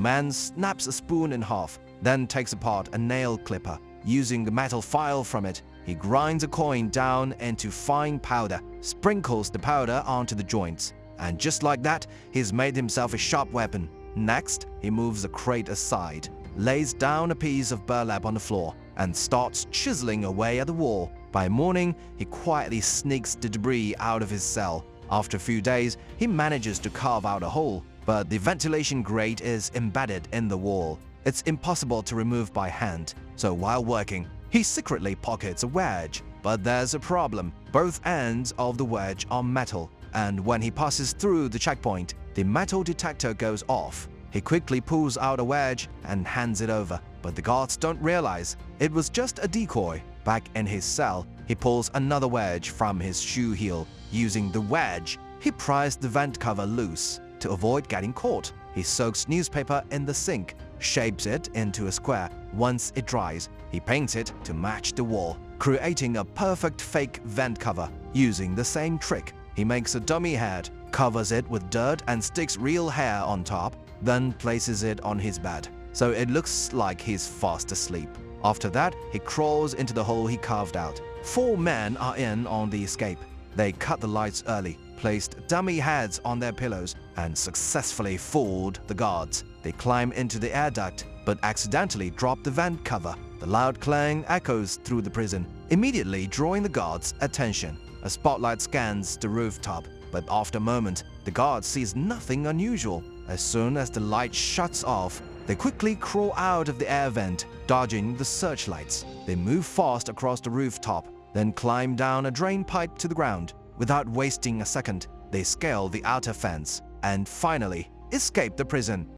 man snaps a spoon in half, then takes apart a nail clipper. Using a metal file from it, he grinds a coin down into fine powder, sprinkles the powder onto the joints, and just like that, he's made himself a sharp weapon. Next, he moves the crate aside, lays down a piece of burlap on the floor, and starts chiseling away at the wall. By morning, he quietly sneaks the debris out of his cell. After a few days, he manages to carve out a hole, but the ventilation grate is embedded in the wall. It's impossible to remove by hand, so while working, he secretly pockets a wedge. But there's a problem. Both ends of the wedge are metal, and when he passes through the checkpoint, the metal detector goes off. He quickly pulls out a wedge and hands it over, but the guards don't realize it was just a decoy. Back in his cell, he pulls another wedge from his shoe heel. Using the wedge, he pries the vent cover loose. To avoid getting caught, he soaks newspaper in the sink, shapes it into a square. Once it dries, he paints it to match the wall, creating a perfect fake vent cover. Using the same trick, he makes a dummy head, covers it with dirt and sticks real hair on top, then places it on his bed, so it looks like he's fast asleep. After that, he crawls into the hole he carved out. 4 men are in on the escape. They cut the lights early, placed dummy heads on their pillows, and successfully fooled the guards. They climb into the air duct, but accidentally drop the vent cover. The loud clang echoes through the prison, immediately drawing the guards' attention. A spotlight scans the rooftop, but after a moment, the guard sees nothing unusual. As soon as the light shuts off, they quickly crawl out of the air vent, dodging the searchlights. They move fast across the rooftop, then climb down a drain pipe to the ground. Without wasting a second, they scale the outer fence and finally escape the prison.